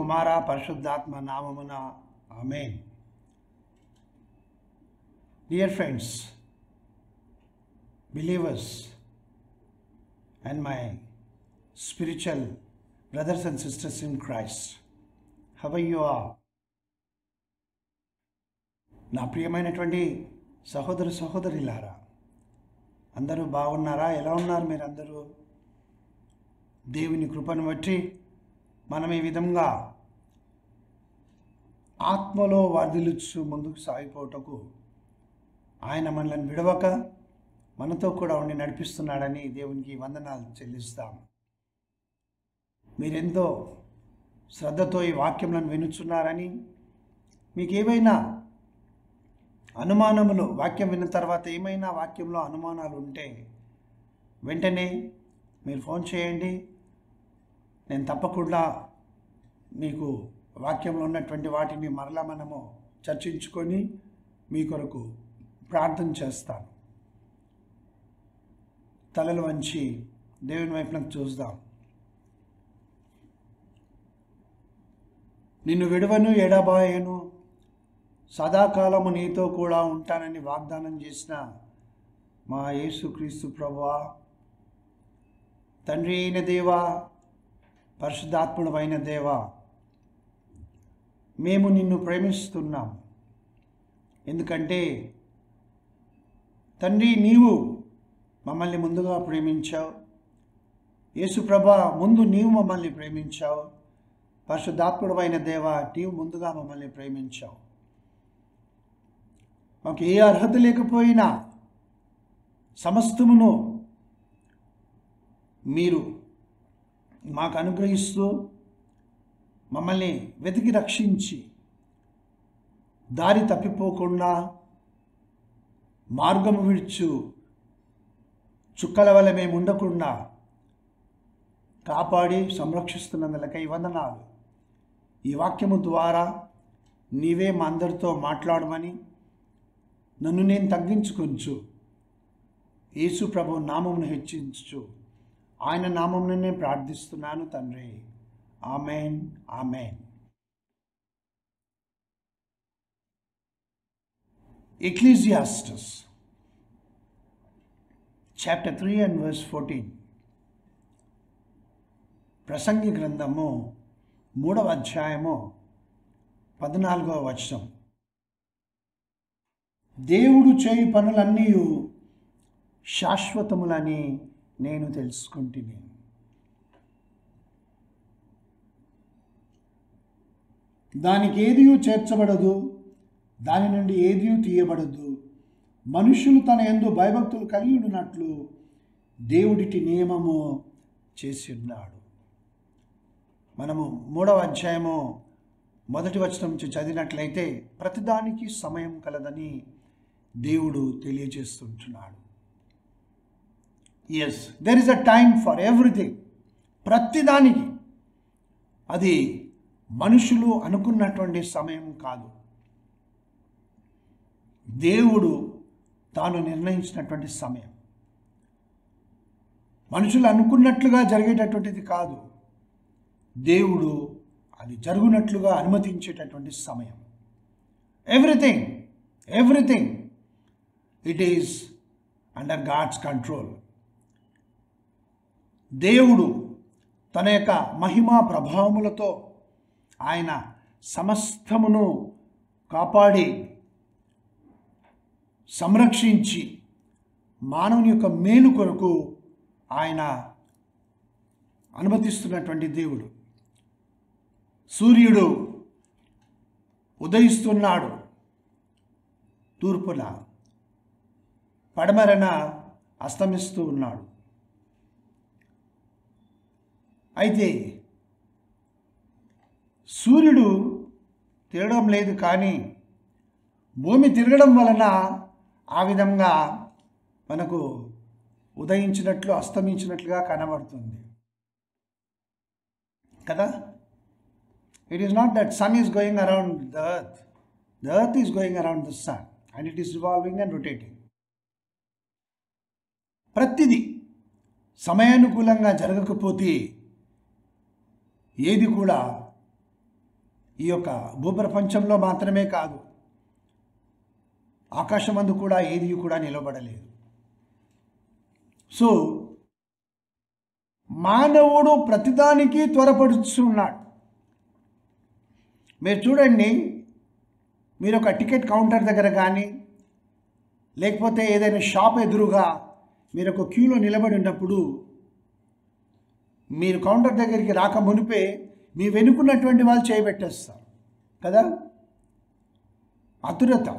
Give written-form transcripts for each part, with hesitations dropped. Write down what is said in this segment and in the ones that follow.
కుమార పరిశుద్ధాత్మ నామమున ఆమేన్. Dear friends, believers and my spiritual brothers and sisters in Christ, how are you all? నా ప్రియమైనటువంటి సహోదర సహోదరులారా, అందరూ బాగున్నారా? ఎలా ఉన్నారు మీరందరూ? దేవుని కృపను బట్టి మనం ఈ విధంగా ఆత్మలో వర్ధిల్లుచు ముందుకు సాగిపోవటకు ఆయన మనల్ని విడవక మనతో కూడా ఉండి నడిపిస్తున్నాడని దేవునికి వందనాలు చెల్లిస్తాం. మీరెంతో శ్రద్ధతో ఈ వాక్యములను వినుచున్నారని, మీకు ఏమైనా అనుమానములు వాక్యం విన్న తర్వాత ఏమైనా వాక్యంలో అనుమానాలు ఉంటే వెంటనే మీరు ఫోన్ చేయండి. నేను తప్పకుండా మీకు వాక్యంలో ఉన్నటువంటి వాటిని మరలా మనము చర్చించుకొని మీ కొరకు ప్రార్థన చేస్తాను. తలలు వంచి దేవుని వైపునకు చూద్దాం. నిన్ను విడువను ఎడబాయను, సదాకాలము నీతో కూడా ఉంటానని వాగ్దానం చేసిన మా యేసుక్రీస్తు ప్రభువా, తండ్రి అయిన దేవా, పరిశుద్ధాత్ముడు అయిన దేవా, మేము నిన్ను ప్రేమిస్తున్నాం. ఎందుకంటే తండ్రి, నీవు మమ్మల్ని ముందుగా ప్రేమించావు. యేసుప్రభా, ముందు నీవు మమ్మల్ని ప్రేమించావు. పరిశుద్ధాత్ముడు అయిన దేవా, నీవు ముందుగా మమ్మల్ని ప్రేమించావు. మాకు ఏ అర్హత లేకపోయినా సమస్తమును మీరు మాకు అనుగ్రహిస్తూ మమ్మల్ని వెతికి రక్షించి దారి తప్పిపోకుండా మార్గము విడుచు చుక్కల వల్ల మేము ఉండకుండా కాపాడి సంరక్షిస్తున్నందులకై వందనాలు. ఈ వాక్యము ద్వారా నీవే మా అందరితో మాట్లాడమని నన్ను నేను తగ్గించుకొంచు, యేసు ప్రభు నామమును హెచ్చించు, ఆయన నామమునే ప్రార్థిస్తున్నాను తండ్రి. Amen, amen. Ecclesiastes chapter 3 and verse 14. ప్రసంగి గ్రంథము 3వ అధ్యాయము 14వ వచనం. దేవుడు చేయి పనులన్నీ శాశ్వతములని నేను తెలుసుకుంటుని. దానికి ఏదియూ చేర్చబడదు, దాని నుండి ఏదియూ తీయబడదు. మనుషులు తన యందు భయభక్తులు కలిగి ఉన్నట్లు దేవుడిటి నియమము చేసి ఉన్నాడు. మనము 3వ అధ్యాయము 1వ వచనం నుంచి చదివినట్లయితే ప్రతిదానికి సమయం కలదని దేవుడు తెలియజేస్తుంటున్నాడు. Yes, there is a time for everything. ప్రతిదానికి. అది మనుషులు అనుకున్నటువంటి సమయం కాదు, దేవుడు తాను నిర్ణయించినటువంటి సమయం. మనుషులు అనుకున్నట్లుగా జరిగేటటువంటిది కాదు, దేవుడు అది జరుగునట్లుగా అనుమతించేటటువంటి సమయం. Everything it is under God's control. దేవుడు తన యొక్క మహిమా ప్రభావములతో ఆయన సమస్తమును కాపాడి సంరక్షించి మానవుని యొక్క మేలు కొరకు ఆయన అనుమతిస్తున్నటువంటి దేవుడు. సూర్యుడు ఉదయిస్తున్నాడు తూర్పున, పడమరన అస్తమిస్తూ ఉన్నాడు. అయితే సూర్యుడు తిరగడం లేదు, కానీ భూమి తిరగడం వలన ఆ విధంగా మనకు ఉదయించినట్లు అస్తమించినట్లుగా కనబడుతుంది కదా. It is not that sun is going around the earth is going around the sun and it is revolving and rotating. ప్రతిదీ సమయానుకూలంగా జరగకపోతే ఏది కూడా ఈ యొక్క భూప్రపంచంలో మాత్రమే కాదు, ఆకాశమందు కూడా ఏది కూడా నిలబడలేదు. సో మానవుడు ప్రతిదానికి త్వరపడుతున్నాడు. మీరు చూడండి, మీరు ఒక టికెట్ కౌంటర్ దగ్గర కానీ లేకపోతే ఏదైనా షాప్ ఎదురుగా మీరు ఒక క్యూలో నిలబడి ఉన్నప్పుడు మీరు కౌంటర్ దగ్గరికి రాక మునిపే మీ వెనుకున్నటువంటి వాళ్ళు చేయబెట్టేస్తారు కదా. ఆతురత,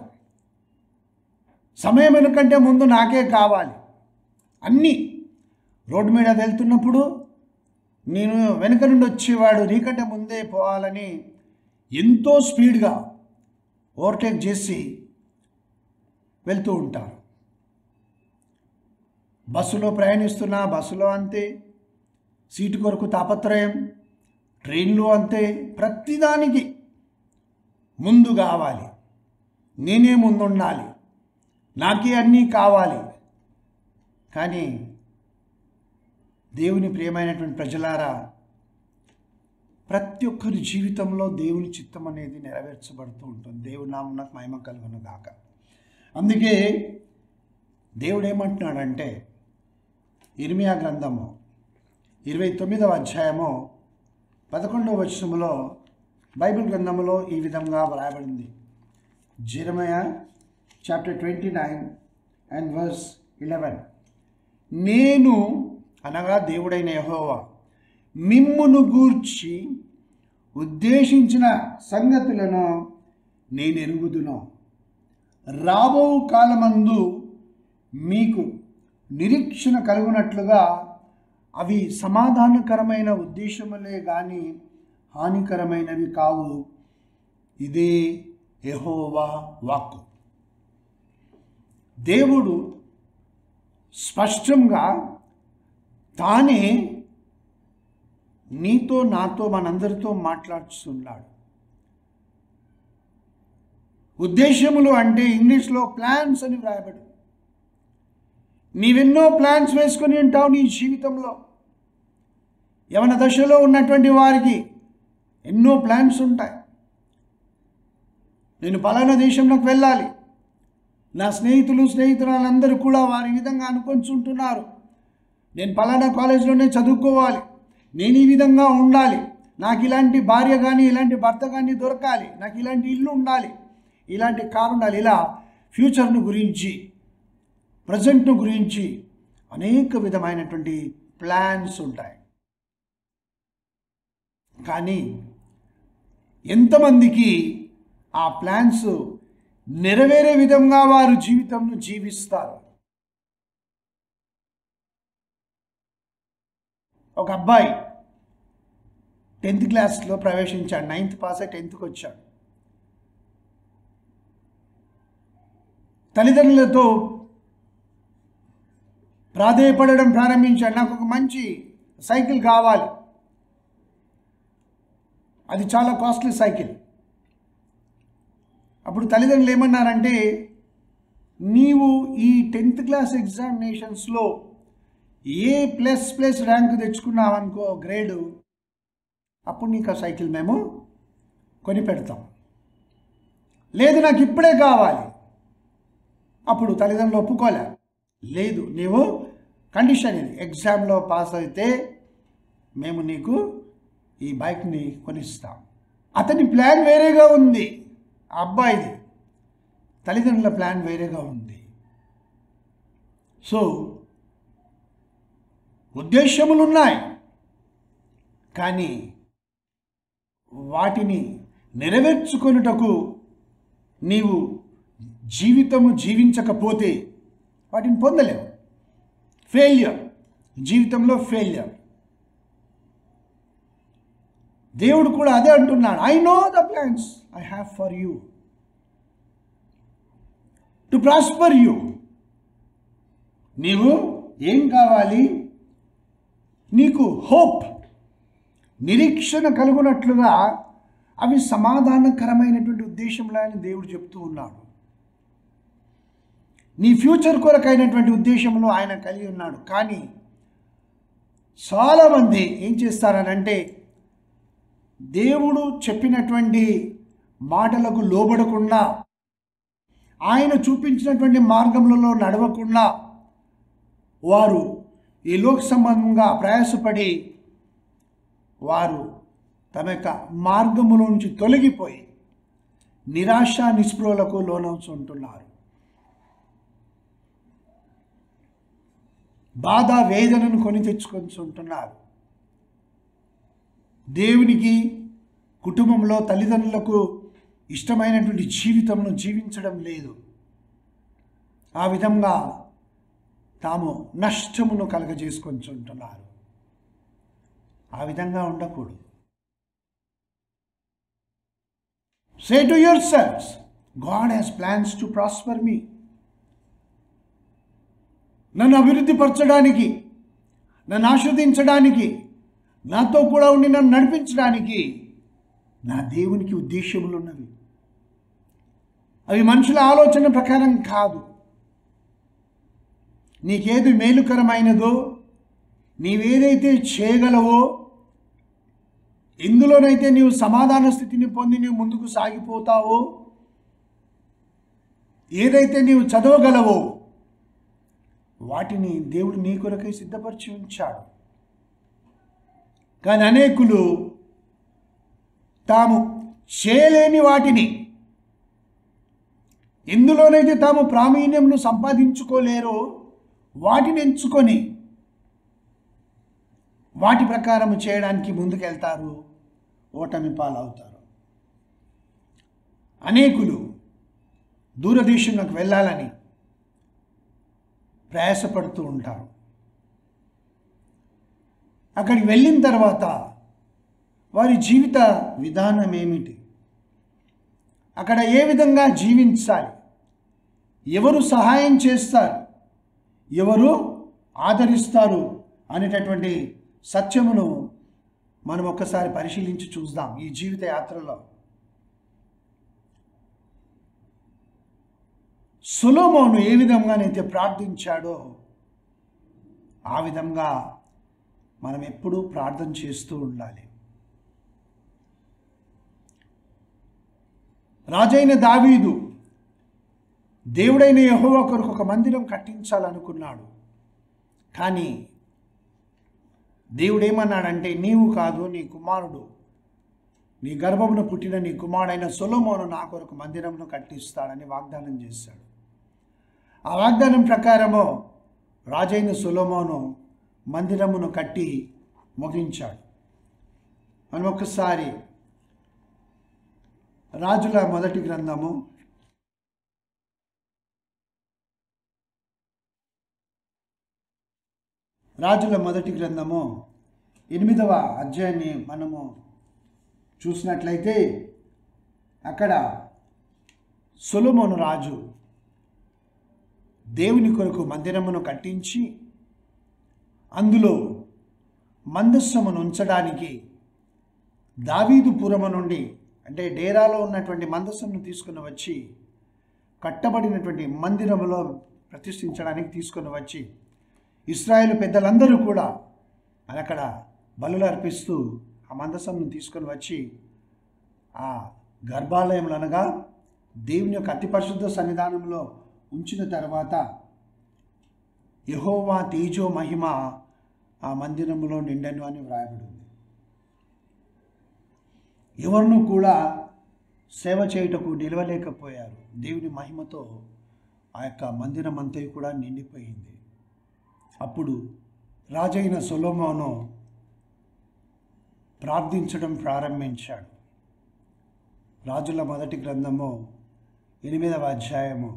సమయం ఎందుకంటే ముందు నాకే కావాలి అన్నీ. రోడ్డు మీద వెళ్తున్నప్పుడు నేను వెనుక నుండి వచ్చేవాడు నీకంటే ముందే పోవాలని ఎంతో స్పీడ్గా ఓవర్టేక్ చేసి వెళ్తూ ఉంటారు. బస్సులో ప్రయాణిస్తున్నా బస్సులో అంతే, సీటు కొరకు తాపత్రయం, ట్రైన్లో అంతే. ప్రతిదానికి ముందు కావాలి, నేనే ముందుండాలి, నాకే అన్నీ కావాలి. కానీ దేవుని ప్రియమైనటువంటి ప్రజలారా, ప్రతి ఒక్కరి జీవితంలో దేవుని చిత్తం అనేది నెరవేర్చబడుతూ ఉంటుంది. దేవుని నామమునకు మహిమ కలుగును గాక. అందుకే దేవుడు ఏమంటున్నాడంటే, ఇర్మియా గ్రంథము 29వ అధ్యాయము 11వ వచనములో బైబిల్ గ్రంథములో ఈ విధంగా వ్రాయబడింది. Jeremiah chapter 29 and verse 11. నేను అనగా దేవుడైన యెహోవా మిమ్మును గూర్చి ఉద్దేశించిన సంగతులను నేను ఎరుగుదును. రాబో కాలమందు మీకు నిరీక్షణ కలుగునట్లుగా అవి సమాధానకరమైన ఉద్దేశములే కానీ హానికరమైనవి కావు. ఇదే యెహోవా వాక్కు. దేవుడు స్పష్టంగా తానే నీతో నాతో మనందరితో మాట్లాడుతున్నాడు. ఉద్దేశములు అంటే ఇంగ్లీష్లో ప్లాన్స్ అని వ్రాయబడి. నీవెన్నో ప్లాన్స్ వేసుకొని ఉంటావు నీ జీవితంలో. యవన దశలో ఉన్నటువంటి వారికి ఎన్నో ప్లాన్స్ ఉంటాయి. నేను పలానా దేశంలోకి వెళ్ళాలి, నా స్నేహితురాలందరూ కూడా వారి విధంగా అనుకుంటుంటున్నారు. నేను పలానా కాలేజీలోనే చదువుకోవాలి, నేను ఈ విధంగా ఉండాలి, నాకు ఇలాంటి భార్య కానీ ఇలాంటి భర్త కానీ దొరకాలి, నాకు ఇలాంటి ఇల్లు ఉండాలి, ఇలాంటి కారు ఉండాలి. ఇలా ఫ్యూచర్ను గురించి, ప్రజెంట్ను గురించి అనేక విధమైనటువంటి ప్లాన్స్ ఉంటాయి. కానీ ఎంతమందికి ఆ ప్లాన్స్ నెరవేరే విధంగా వారు జీవితంను జీవిస్తారు? ఒక అబ్బాయి 10th క్లాస్లో ప్రవేశించాడు. 9th పాస్ అయి 10th వచ్చాడు. తల్లిదండ్రులతో ప్రాధేయపడడం ప్రారంభించాడు. నాకు ఒక మంచి సైకిల్ కావాలి. అది చాలా కాస్ట్లీ సైకిల్. అప్పుడు తల్లిదండ్రులు ఏమన్నారంటే, నీవు ఈ 10th క్లాస్ ఎగ్జామినేషన్స్లో A++ ర్యాంక్ తెచ్చుకున్నావనుకో, గ్రేడు, అప్పుడు నీకు ఆ సైకిల్ మేము కొని పెడతాం. లేదు నాకు ఇప్పుడే కావాలి. అప్పుడు తల్లిదండ్రులు ఒప్పుకోలే. లేదు, నీవు కండిషన్ ఇది, ఎగ్జామ్లో పాస్ అయితే మేము నీకు ఈ బైక్ని కొనిస్తాం. అతని ప్లాన్ వేరేగా ఉంది, ఆ అబ్బాయిది. తల్లిదండ్రుల ప్లాన్ వేరేగా ఉంది. సో ఉద్దేశములు ఉన్నాయి, కానీ వాటిని నెరవేర్చుకొనుటకు నీవు జీవితము జీవించకపోతే వాటిని పొందలేవు. ఫెయిల్యూర్, జీవితంలో ఫెయిల్యూర్. దేవుడు కూడా అదే అంటున్నాడు. I know the plans I have for you to prosper you. నీవు ఏం కావాలి? నీకు హోప్, నిరీక్షణ కలుగునట్లుగా అవి సమాధానకరమైనటువంటి ఉద్దేశంలో అని దేవుడు చెప్తూ ఉన్నాడు. నీ ఫ్యూచర్ కొరకైనటువంటి ఉద్దేశంలో ఆయన కలిగి ఉన్నాడు. కానీ చాలామంది ఏం చేస్తారనంటే, దేవుడు చెప్పినటువంటి మాటలకు లోబడకుండా, ఆయన చూపించినటువంటి మార్గములలో నడవకుండా వారు ఈ లోక సంబంధంగా ప్రయాసపడి వారు తమ యొక్క మార్గముల నుంచి తొలగిపోయి నిరాశ నిస్పృహలకు లోనవుతుంటున్నారు. బాధ వేదనను కొని తెచ్చుకుంటున్నారు. దేవునికి, కుటుంబంలో తల్లిదండ్రులకు ఇష్టమైనటువంటి జీవితంను జీవించడం లేదు. ఆ విధంగా తాము నష్టమును కలగజేసుకుంటున్నారు. ఆ విధంగా ఉండకూడదు. Say to yourselves, God has plans to prosper me. నన్ను అభివృద్ధి పరచడానికి, నన్ను ఆశీర్వదించడానికి, నాతో కూడా ఉండి నన్ను నడిపించడానికి నా దేవునికి ఉద్దేశములు ఉన్నవి. అవి మనుషుల ఆలోచన ప్రకారం కాదు. నీకేది మేలుకరమైనదో, నీవేదైతే చేయగలవో, ఎందులోనైతే నీవు సమాధాన స్థితిని పొంది నీవు ముందుకు సాగిపోతావో, ఏదైతే నీవు చదవగలవో వాటిని దేవుడు నీ కొరకై సిద్ధపరిచి ఉంచాడు. కానీ అనేకులు తాము చేయలేని వాటిని, ఎందులోనైతే తాము ప్రావీణ్యంను సంపాదించుకోలేరో వాటిని ఎంచుకొని వాటి ప్రకారం చేయడానికి ముందుకెళ్తారు, ఓటమి పాలవుతారు. అనేకులు దూరదేశంలోకి వెళ్ళాలని ప్రయాసపడుతూ ఉంటారు. అక్కడికి వెళ్ళిన తర్వాత వారి జీవిత విధానం ఏమిటి, అక్కడ ఏ విధంగా జీవించాలి, ఎవరు సహాయం చేస్తారు, ఎవరు ఆదరిస్తారు అనేటటువంటి సత్యమును మనం ఒక్కసారి పరిశీలించి చూద్దాం. ఈ జీవిత యాత్రలో సొలొమోను ఏ విధంగానైతే ప్రార్థించాడో ఆ విధంగా మనం ఎప్పుడూ ప్రార్థన చేస్తూ ఉండాలి. రాజైన దావీదు దేవుడైన యెహోవా కొరకు ఒక మందిరం కట్టించాలనుకున్నాడు. కానీ దేవుడేమన్నాడంటే, నీవు కాదు, నీ కుమారుడు, నీ గర్భమున పుట్టిన నీ కుమారుడైన సొలొమోను నా కొరకు మందిరమును కట్టిస్తాడని వాగ్దానం చేశాడు. ఆ వాగ్దానం ప్రకారము రాజైన సొలొమోను మందిరమును కట్టి ముగించాడు. మనం ఒక్కసారి రాజుల మొదటి గ్రంథము 8వ అధ్యాయాన్ని మనము చూసినట్లయితే అక్కడ సొలొమోను రాజు దేవుని కొరకు మందిరమును కట్టించి అందులో మందస్సమును ఉంచడానికి దావీదు పురము నుండి, అంటే డేరాలో ఉన్నటువంటి మందస్సమును తీసుకుని వచ్చి కట్టబడినటువంటి మందిరములో ప్రతిష్ఠించడానికి తీసుకుని వచ్చి ఇశ్రాయేలు పెద్దలందరూ కూడా అక్కడ బలులు అర్పిస్తూ ఆ మందసమును తీసుకొని వచ్చి ఆ గర్భాలయంలో అనగా దేవుని యొక్క అతి పరిశుద్ధ సన్నిధానంలో ఉంచిన తర్వాత యెహోవా తేజో మహిమ ఆ మందిరంలో నిండెను అని వ్రాయబడింది. ఎవరును కూడా సేవ చేయుటకు నిలవలేకపోయారు. దేవుని మహిమతో ఆ యొక్క మందిరం అంతా కూడా నిండిపోయింది. అప్పుడు రాజైన సొలొమోను ప్రార్థించడం ప్రారంభించాడు. రాజుల మొదటి గ్రంథము 8వ అధ్యాయము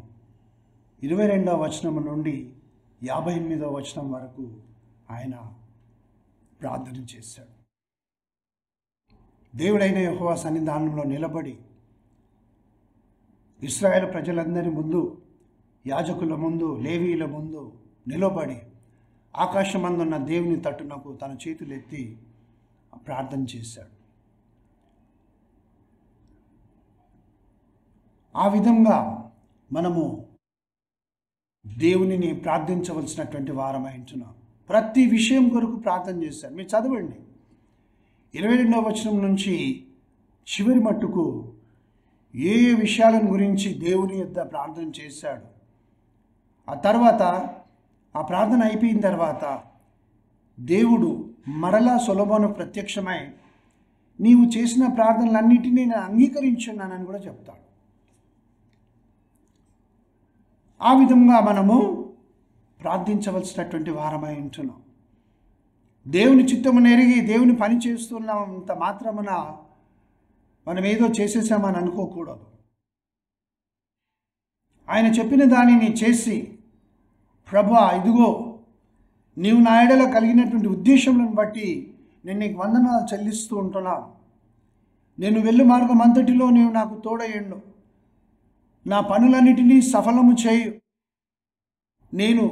22వ వచనం నుండి 58వ వచనం వరకు ఆయన ప్రార్థన చేశాడు. దేవుడైన యెహోవా సన్నిధానంలో నిలబడి ఇశ్రాయేలు ప్రజలందరి ముందు, యాజకుల ముందు, లేవీయుల ముందు నిలబడి ఆకాశమందున్న దేవుని తట్టునకు తన చేతులెత్తి ప్రార్థన చేశాడు. ఆ విధంగా మనము దేవునిని ప్రార్థించవలసినటువంటి వారమై ఉంటున్నాం. ప్రతి విషయం కొరకు ప్రార్థన చేశారు. మీరు చదవండి, 22వ వచనం నుంచి చివరి మట్టుకు ఏ ఏ విషయాలను గురించి దేవుని యొద్ద ప్రార్థన చేశాడు. ఆ తర్వాత ఆ ప్రార్థన అయిపోయిన తర్వాత దేవుడు మరలా సొలొమోను ప్రత్యక్షమై నీవు చేసిన ప్రార్థనలన్నిటినీ నేను అంగీకరించున్నానని కూడా చెప్తాడు. ఆ విధంగా మనము ప్రార్థించవలసినటువంటి వారమై ఉంటున్నాం. దేవుని చిత్తమును ఎరిగి దేవుని పని చేస్తున్నంత మాత్రమున మనం ఏదో చేసేసామని అనుకోకూడదు. ఆయన చెప్పిన దానిని చేసి ప్రభువా ఇదిగో నీవు నా ఎడల కలిగినటువంటి ఉద్దేశములను బట్టి నేను నీకు వందనాలు చెల్లిస్తూ ఉంటున్నాను. నేను వెళ్ళు మార్గం అంతటిలో నీవు నాకు తోడయ్యండు. నా పనులన్నిటినీ సఫలము చేయు. నేను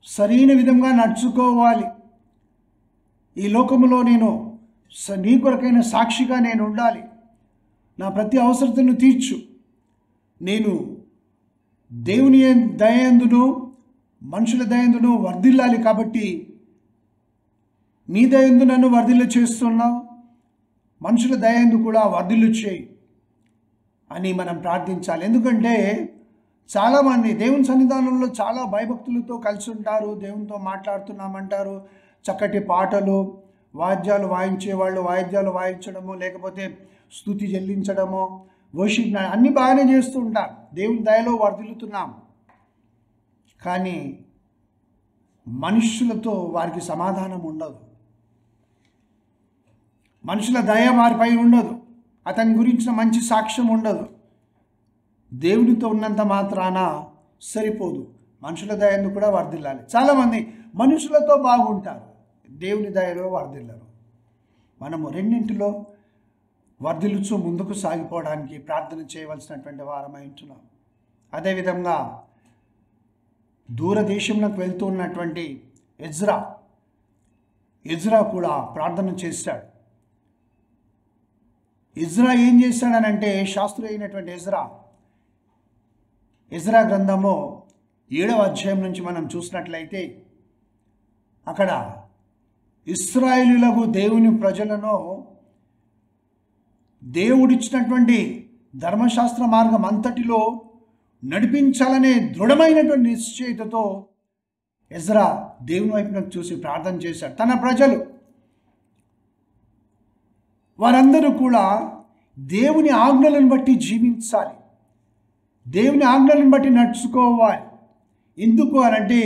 సరైన విధంగా నడుచుకోవాలి. ఈ లోకములో నేను నీ కొరకైన సాక్షిగా నేను ఉండాలి. నా ప్రతి అవసరతను తీర్చు. నేను దేవుని దయందును మనుషుల దయందును వర్ధిల్లాలి. కాబట్టి నీ దయందు నన్ను వర్ధిల్లు చేస్తున్నావు, మనుషుల దయందు కూడా వర్ధిల్లు చేయి అని మనం ప్రార్థించాలి. ఎందుకంటే చాలామంది దేవుని సన్నిధానంలో చాలా భయభక్తులతో కలిసి ఉంటారు. దేవునితో మాట్లాడుతున్నామంటారు. చక్కటి పాటలు, వాద్యాలు వాయించేవాళ్ళు వాయిద్యాలు వాయించడము, లేకపోతే స్తుతి చెల్లించడము, వర్షిప్ అన్నీ బాగానే చేస్తూ ఉంటారు. దేవుని దయలో వర్ధిల్లుతున్నాం. కానీ మనుషులతో వారికి సమాధానం ఉండదు. మనుషుల దయ వారిపై ఉండదు. అతని గురించిన మంచి సాక్ష్యం ఉండదు. దేవునితో ఉన్నంత మాత్రాన సరిపోదు, మనుషుల దయను కూడా వర్ధిల్లాలి. చాలామంది మనుషులతో బాగుంటారు, దేవుని దయలో వర్ధిల్లరు. మనము రెండింటిలో వర్ధిల్లుచు ముందుకు సాగిపోవడానికి ప్రార్థన చేయవలసినటువంటి వారమై ఉంటున్నాం. అదేవిధంగా దూరదేశంలోకి వెళ్తూ ఉన్నటువంటి ఎజ్రా కూడా ప్రార్థన చేశాడు. ఎజ్రా ఏం చేశాడనంటే, శాస్త్రి అయినటువంటి ఎజ్రా గ్రంథము 7వ అధ్యాయం నుంచి మనం చూసినట్లయితే అక్కడ ఇశ్రాయేలీయులకు దేవుని ప్రజలను దేవుడిచ్చినటువంటి ధర్మశాస్త్ర మార్గం అంతటిలో నడిపించాలనే దృఢమైనటువంటి నిశ్చయితతో ఎజ్రా దేవుని వైపునకు చూసి ప్రార్థన చేశాడు. తన ప్రజలు వారందరూ కూడా దేవుని ఆజ్ఞలను బట్టి జీవించాలి, దేవుని ఆజ్ఞలను బట్టి నడుచుకోవాలి. ఎందుకు అనంటే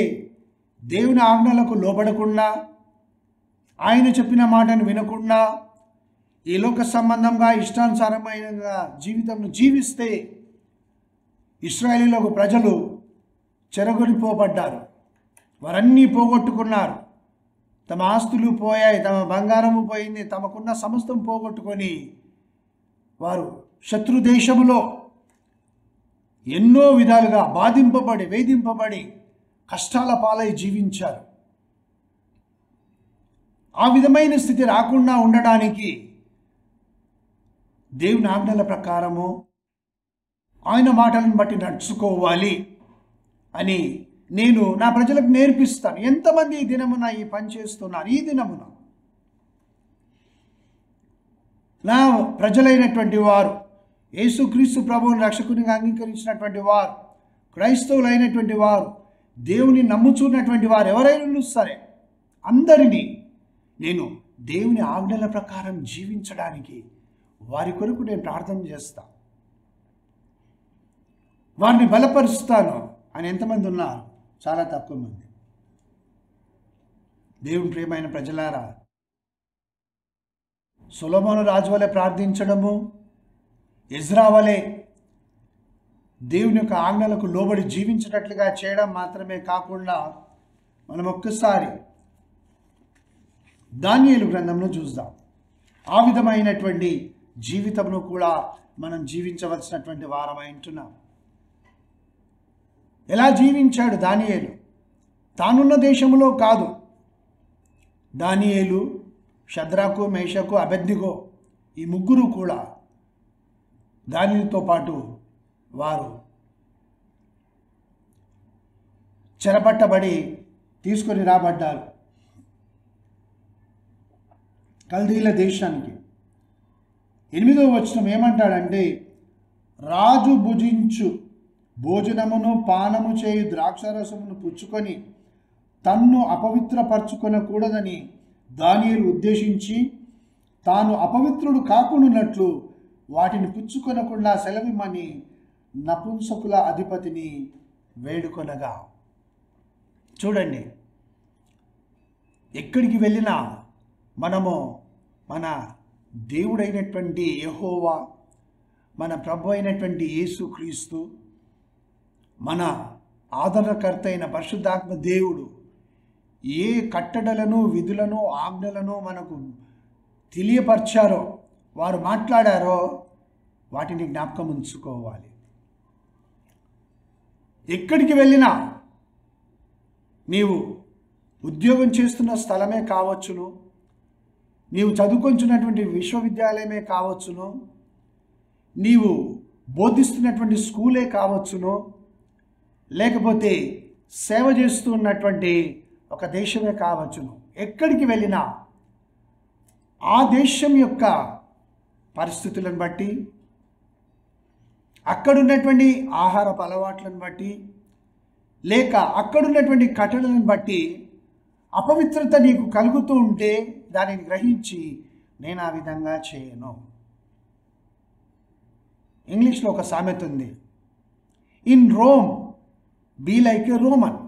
దేవుని ఆజ్ఞలకు లోబడకుండా, ఆయన చెప్పిన మాటను వినకుండా, ఈ లోక సంబంధంగా ఇష్టానుసారమైన జీవితంను జీవిస్తే ఇశ్రాయేలీయులకు ప్రజలు చెరగొనిపోబడ్డారు. వారన్నీ పోగొట్టుకున్నారు. తమ ఆస్తులు పోయాయి, తమ బంగారము పోయింది, తమకున్న సమస్తం పోగొట్టుకొని వారు శత్రు దేశములో ఎన్నో విధాలుగా బాధింపబడి వేధింపబడి కష్టాల పాలై జీవించారు. ఆ విధమైన స్థితి రాకుండా ఉండడానికి దేవుని ఆజ్ఞల ప్రకారము ఆయన మాటలను బట్టి నడుచుకోవాలి అని నేను నా ప్రజలకు నేర్పిస్తాను. ఎంతమంది ఈ దినమున ఈ పని చేస్తున్నారు? ఈ దినమున నా ప్రజలైనటువంటి వారు, యేసుక్రీస్తు ప్రభువుని రక్షకునిగా అంగీకరించినటువంటి వారు, క్రైస్తవులైనటువంటి వారు, దేవుని నమ్ముచున్నటువంటి వారు ఎవరైనా సరే అందరినీ నేను దేవుని ఆజ్ఞల ప్రకారం జీవించడానికి వారి కొరకు నేను ప్రార్థన చేస్తాను, వారిని బలపరుస్తాను అని ఎంతమంది ఉన్నారు? చాలా తక్కువ మంది. దేవుని ప్రియమైన ప్రజలారా, సొలొమోను రాజు వలె ప్రార్థించడము, ఎజ్రా వలె దేవుని యొక్క ఆజ్ఞలకు లోబడి జీవించేటట్లుగా చేయడం మాత్రమే కాకుండా మనం ఒక్కసారి దానియేలు గ్రంథంలో చూద్దాం. ఆ విధమైనటువంటి జీవితంలో కూడా మనం జీవించవలసినటువంటి వారమై ఉంటున్నాం. ఎలా జీవించాడు దానియేలు? తానున్న దేశంలో కాదు. దానియేలు, షద్రకు, మేషకు, అబేద్నెగో ఈ ముగ్గురు కూడా దానియేలుతో పాటు వారు చెరపట్టబడి తీసుకొని రాబడ్డారు. కల్దీల దేశానికి. 8వ వచనం ఏమంటాడంటే, రాజు భుజించు భోజనమును పానము చేయు ద్రాక్షారసమును పుచ్చుకొని తన్ను అపవిత్రపరచుకొనకూడదని దానియేలు ఉద్దేశించి తాను అపవిత్రుడు కాకుండానట్లు వాటిని పుచ్చుకొనకుండా సెలవిమ్మని నపుంసకుల అధిపతిని వేడుకొనగా. చూడండి, ఎక్కడికి వెళ్ళినా మనము మన దేవుడైనటువంటి యెహోవా, మన ప్రభు అయినటువంటి యేసుక్రీస్తు, మన ఆదరణకర్త అయిన పరిశుద్ధాత్మ దేవుడు ఏ కట్టడలను, విధులను, ఆజ్ఞలను మనకు తెలియపరిచారో, వారు మాట్లాడారో వాటిని జ్ఞాపకం ఉంచుకోవాలి. ఎక్కడికి వెళ్ళినా, నీవు ఉద్యోగం చేస్తున్న స్థలమే కావచ్చును, నీవు చదువుకొంచున్నటువంటి విశ్వవిద్యాలయమే కావచ్చును, నీవు బోధిస్తున్నటువంటి స్కూలే కావచ్చును, లేకపోతే సేవ చేస్తూ ఉన్నటువంటి ఒక దేశమే కావచ్చును, ఎక్కడికి వెళ్ళినా ఆ దేశం యొక్క పరిస్థితులను బట్టి, అక్కడున్నటువంటి ఆహారపు అలవాట్లను బట్టి, లేక అక్కడున్నటువంటి కట్టడలను బట్టి అపవిత్రత నీకు కలుగుతూ ఉంటే దానిని గ్రహించి నేను ఆ విధంగా చేయను. ఇంగ్లీష్లో ఒక సామెత ఉంది, in Rome be like a Roman.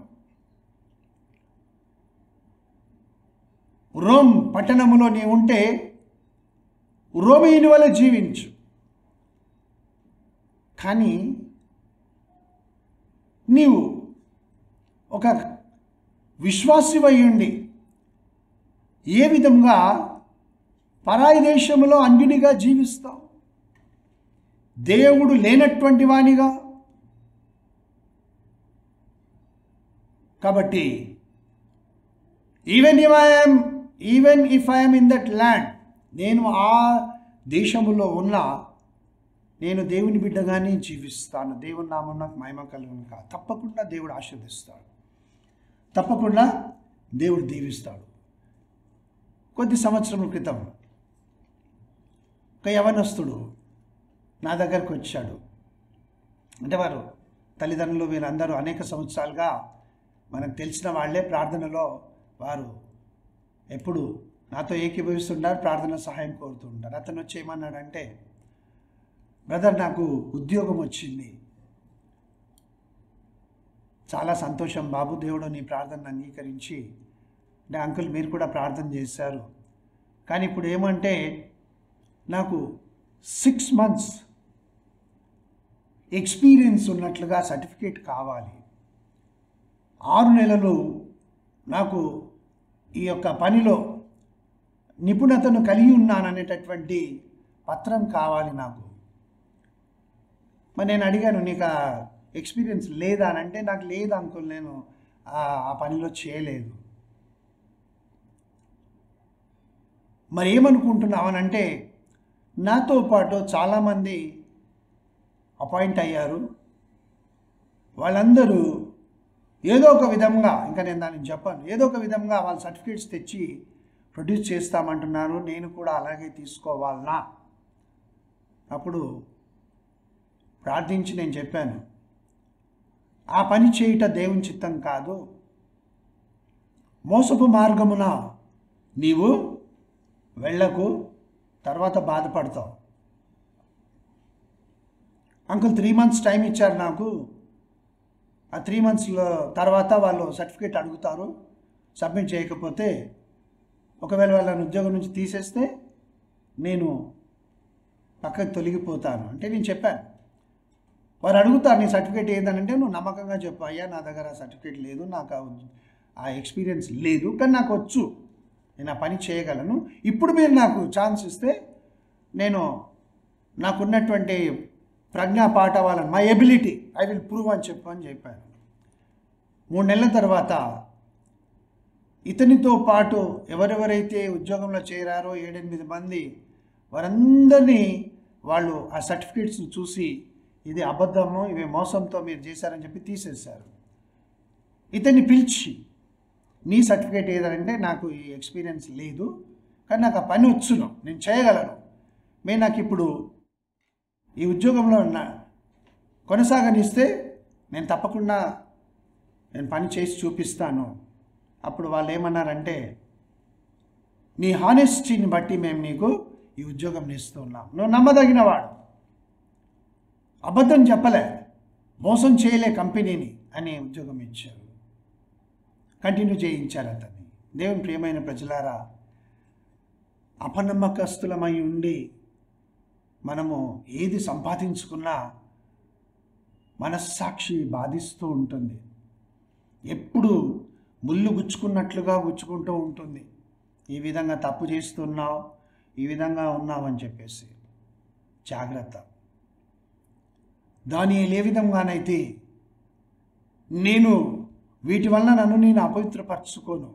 Rome పట్టణములో నీవు ఉంటే రోమీయుని వలె జీవించు. కానీ నీవు ఒక విశ్వాసివై ఉండి ఏ విధంగా పరాయి దేశంలో అన్యునిగా జీవిస్తావు? దేవుడు లేనటువంటి వానిగా. కాబట్టి even if I'm in that land, నేను ఆ దేశములో ఉన్నా నేను దేవుని బిడ్డగానే జీవిస్తాను. దేవుని నామం నాకు మహిమ కలుగును కాదు. తప్పకుండా దేవుడు ఆశీర్వదిస్తాడు, తప్పకుండా దేవుడు దీవిస్తాడు. కొద్ది సంవత్సరముల క్రితం ఒక యవనస్తుడు నా దగ్గరకు వచ్చాడు. అంటే వారు తల్లిదండ్రులు వీరందరూ అనేక సంవత్సరాలుగా మనకు తెలిసిన వాళ్ళే. ప్రార్థనలో వారు ఎప్పుడు నాతో ఏకీభవిస్తుంటారు, ప్రార్థన సహాయం కోరుతుంటారు. అతను వచ్చి ఏమన్నాడంటే, బ్రదర్ నాకు ఉద్యోగం వచ్చింది, చాలా సంతోషం బాబు, దేవుడు నీ ప్రార్థనను అంగీకరించి. అంటే అంకుల్ మీరు కూడా ప్రార్థన చేశారు, కానీ ఇప్పుడు ఏమంటే నాకు 6 months ఎక్స్పీరియన్స్ ఉన్నట్లుగా సర్టిఫికేట్ కావాలి. 6 నెలలు నాకు ఈ యొక్క పనిలో నిపుణతను కలిగి ఉన్నాననేటటువంటి పత్రం కావాలి నాకు. మరి నేను అడిగాను, నీకు ఆ ఎక్స్పీరియన్స్ లేదా అని అంటే, నాకు లేదు అంకుల్, నేను ఆ పనిలో చేయలేదు. మరి ఏమనుకుంటున్నావు అని అంటే, నాతో పాటు చాలామంది అపాయింట్ అయ్యారు, వాళ్ళందరూ ఏదో ఒక విధంగా, ఇంకా నేను దాన్ని చెప్పాను, ఏదో ఒక విధంగా వాళ్ళ సర్టిఫికేట్స్ తెచ్చి ప్రొడ్యూస్ చేస్తామంటున్నారు, నేను కూడా అలాగే తీసుకోవాలనా? అప్పుడు ప్రార్థించి నేను చెప్పాను, ఆ పని చేయుట దేవుని చిత్తం కాదు, మోసపు మార్గమున నీవు వెళ్ళకు, తర్వాత బాధపడతావు. అంకుల్ 3 months టైం ఇచ్చారు నాకు, ఆ 3 months తర్వాత వాళ్ళు సర్టిఫికేట్ అడుగుతారు, సబ్మిట్ చేయకపోతే ఒకవేళ వాళ్ళని ఉద్యోగం నుంచి తీసేస్తే నేను పక్కకు తొలగిపోతాను అంటే నేను చెప్పాను. వారు అడుగుతారు నీ సర్టిఫికేట్ ఏంటంటే, నువ్వు నమ్మకంగా చెప్పు, అయ్యా నా దగ్గర ఆ సర్టిఫికేట్ లేదు, నాకు ఆ ఎక్స్పీరియన్స్ లేదు, కానీ నాకు వచ్చు, నేను ఆ పని చేయగలను, ఇప్పుడు మీరు నాకు ఛాన్స్ ఇస్తే నేను నాకున్నటువంటి ప్రజ్ఞా పాఠవాలను, my ability I will prove అని చెప్పాను. 3 నెలల తర్వాత ఇతనితో పాటు ఎవరెవరైతే ఉద్యోగంలో చేరారో 7-8 మంది, వారందరినీ వాళ్ళు ఆ సర్టిఫికేట్స్ని చూసి ఇది అబద్ధము, ఇవి మోసంతో మీరు చేశారని చెప్పి తీసేశారు. ఇతన్ని పిలిచి నీ సర్టిఫికేట్ ఏదంటే, నాకు ఈ ఎక్స్పీరియన్స్ లేదు, కానీ నాకు ఆ పని వచ్చును, నేను చేయగలను, మీరు నాకు ఇప్పుడు ఈ ఉద్యోగంలో కొనసాగనిస్తే నేను తప్పకుండా పని చేసి చూపిస్తాను. అప్పుడు వాళ్ళు ఏమన్నారంటే, నీ హానెస్టీని బట్టి మేము నీకు ఈ ఉద్యోగం ఇస్తున్నాం, నువ్వు నమ్మదగినవాడు, అబద్ధం చెప్పలే, మోసం చేయలే కంపెనీని అని ఉద్యోగం ఇచ్చారు. కంటిన్యూ చేయించారు అతన్ని. దేవుని ప్రియమైన ప్రజలారా, అపనమ్మకస్తులమై ఉండి మనము ఏది సంపాదించుకున్నా మనస్సాక్షి బాధిస్తూ ఉంటుంది. ఎప్పుడు ముళ్ళు గుచ్చుకున్నట్లుగా గుచ్చుకుంటూ ఉంటుంది. ఈ విధంగా తప్పు చేస్తున్నావు, ఈ విధంగా ఉన్నావు అని చెప్పేసి. జాగ్రత్త. దానియేలు ఏ విధంగానైతే నేను వీటి వలన నన్ను నేను అపవిత్రపరచుకోను,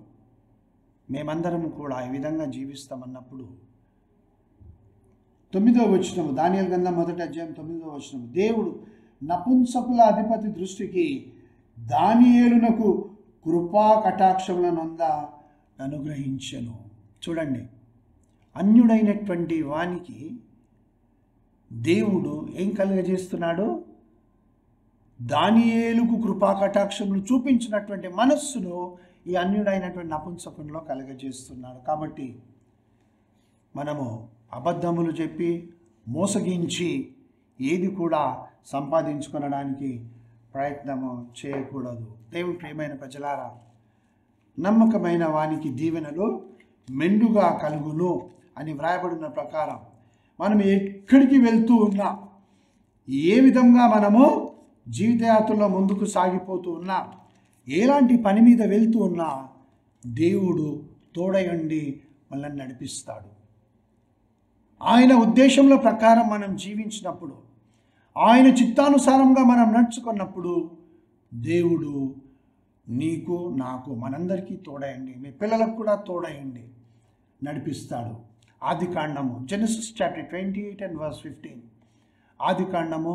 మేమందరం కూడా ఈ విధంగా జీవిస్తామన్నప్పుడు 9వ వచనము, దానియేలు గ్రంథం 1వ అధ్యాయం 9వ వచనము, దేవుడు నపుంసకుల అధిపతి దృష్టికి దానియేలునకు కృపా కటాక్షములనొంద అనుగ్రహించెను. చూడండి, అన్యుడైనటువంటి వానికి దేవుడు ఏం కలుగజేస్తున్నాడు? దానియేలుకు కృపా కటాక్షములు చూపించినటువంటి మనస్సును ఈ అన్యుడైనటువంటి నపుంసకునిలో కలుగజేస్తున్నాడు. కాబట్టి మనము అబద్ధములు చెప్పి మోసగించి ఏది కూడా సంపాదించుకొనడానికి ప్రయత్నము చేయకూడదు. దేవుని ప్రియమైన ప్రజలారా, నమ్మకమైన వానికి దీవెనలు మెండుగా కలుగును అని వ్రాయబడిన ప్రకారం మనం ఎక్కడికి వెళ్తూ ఉన్నా, ఏ విధంగా మనము జీవితయాత్రలో ముందుకు సాగిపోతూ ఉన్నా, ఎలాంటి పని మీద వెళ్తూ ఉన్నా దేవుడు తోడయుండి మనల్ని నడిపిస్తాడు. ఆయన ఉద్దేశంలో ప్రకారం మనం జీవించినప్పుడు, ఆయన చిత్తానుసారంగా మనం నడుచుకున్నప్పుడు దేవుడు నీకు, నాకు, మనందరికీ తోడయండి, మీ పిల్లలకు కూడా తోడయండి నడిపిస్తాడు. ఆదికాండము, జెనసిస్ చాప్టర్ 28 and verse 15. ఆదికాండము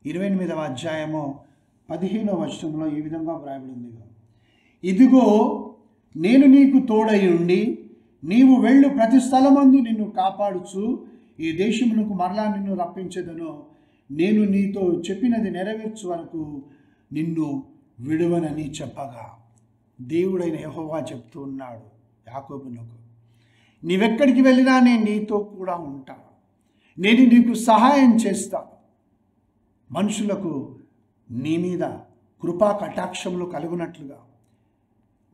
28వ అధ్యాయము 15వ వచనంలో ఈ విధంగా వ్రాయబడింది, ఇదిగో నేను నీకు తోడై ఉండి నీవు వెళ్ళు ప్రతి స్థలమందు నిన్ను కాపాడుచు ఈ దేశమునకు మరలా నిన్ను రప్పించెదను, నేను నీతో చెప్పినది నెరవేర్చు వరకు నిన్ను విడువనని చెప్పగా, దేవుడైన యెహోవా చెప్తూ ఉన్నాడు యాకోబునకు, నీవెక్కడికి వెళ్ళినా నేను నీతో కూడా ఉంటాను, నేను నీకు సహాయం చేస్తాను, మనుషులకు నీ మీద కృపా కటాక్షములు కలుగునట్లుగా,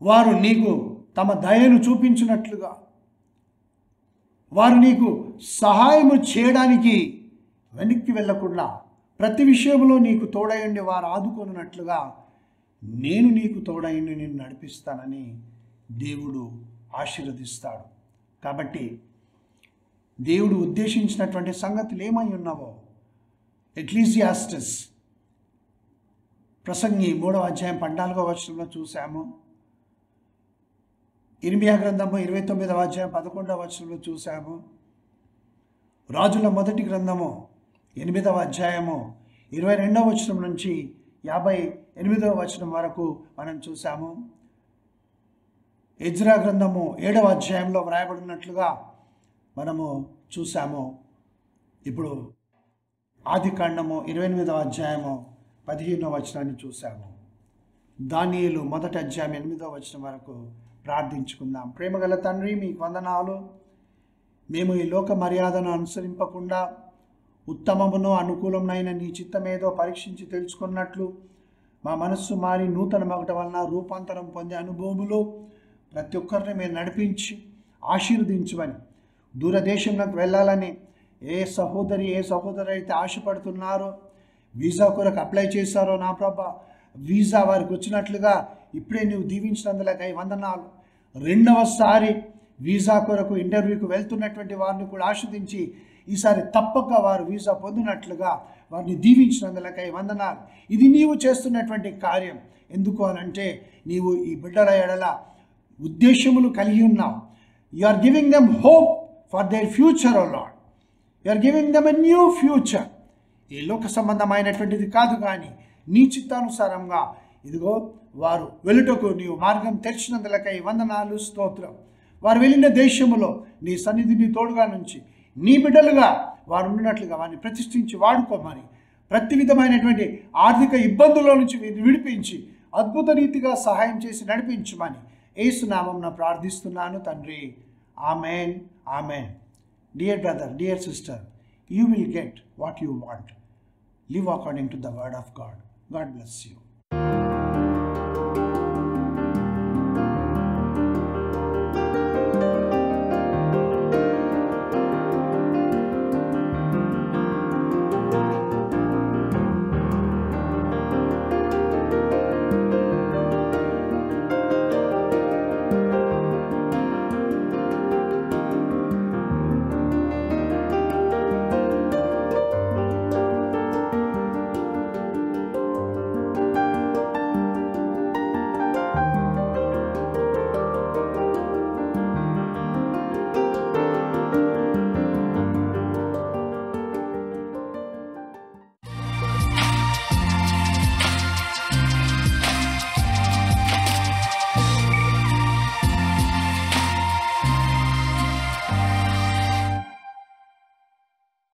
వారు నీకు తమ దయను చూపించినట్లుగా, వారు నీకు సహాయము చేయడానికి వెనక్కి వెళ్ళకుండా ప్రతి విషయంలో నీకు తోడయండి వారు ఆదుకొనున్నట్లుగా నేను నీకు తోడయండి నిన్ను నడిపిస్తానని దేవుడు ఆశీర్వదిస్తాడు. కాబట్టి దేవుడు ఉద్దేశించినటువంటి సంగతులు ఏమై ఉన్నావో ఎక్లీసియాస్టస్ ప్రసంగి 3వ అధ్యాయం 14వ వచనంలో చూసాము. ఇర్మియా గ్రంథము 29వ అధ్యాయం 11వ వచనంలో చూసాము. రాజుల మొదటి గ్రంథము 8వ అధ్యాయము 22వ వచనం నుంచి 58వ వచనం వరకు మనం చూసాము. ఎజ్రా గ్రంథము 7వ అధ్యాయంలో వ్రాయబడినట్లుగా మనము చూసాము. ఇప్పుడు ఆదికాండము 28వ అధ్యాయము 15వ వచనాన్ని చూసాము. దానియేలు 1వ అధ్యాయం 8వ వచనం వరకు ప్రార్థించుకుందాం. ప్రేమగల తండ్రి, మీకు వందనాలు. మేము ఈ లోక మర్యాదను అనుసరింపకుండా ఉత్తమమును అనుకూలమైన నీ చిత్తమేదో పరీక్షించి తెలుసుకున్నట్లు మా మనస్సు మారి నూతన మగట వలన రూపాంతరం పొందే అనుభవములు ప్రతి ఒక్కరిని మీరు నడిపించి ఆశీర్వదించమని, దూరదేశంలోకి వెళ్ళాలని ఏ సహోదరు అయితే ఆశపడుతున్నారో, వీసా కొరకు అప్లై చేశారో నా ప్రభా, వీసా వారికి వచ్చినట్లుగా ఇప్పుడే నువ్వు దీవించినందులకై వందనాలు. రెండవసారి వీసా కొరకు ఇంటర్వ్యూకి వెళ్తున్నటువంటి వారిని కూడా ఆస్వాదించి ఈసారి తప్పక వారు వీసా పొందినట్లుగా వారిని దీవించినందులకై వందనాలు. ఇది నీవు చేస్తున్నటువంటి కార్యం. ఎందుకు అనంటే నీవు ఈ బిడ్డల ఎడల ఉద్దేశములు కలిగి ఉన్నావు. You are giving them hope for their future O Lord. You are giving them a new future. ఈ లోక సంబంధమైనటువంటిది కాదు, కానీ నీ చిత్తానుసారంగా ఇదిగో వారు వెళ్ళుటకు నీవు మార్గం తెరిచినందులకై వందనాలు, స్తోత్రం. వారు వెళ్ళిన దేశములో నీ సన్నిధిని తోడుగా నుంచి నీ బిడ్డలుగా వారు ఉన్నట్లుగా వారిని ప్రతిష్ఠించి వాడుకోమని, ప్రతి విధమైనటువంటి ఆర్థిక ఇబ్బందుల నుంచి వీరిని విడిపించి అద్భుత రీతిగా సహాయం చేసి నడిపించమని యేసు నామమున ప్రార్థిస్తున్నాను తండ్రి. Amen, amen. Dear brother, dear sister, you will get what you want. Live according to the word of God. God bless you.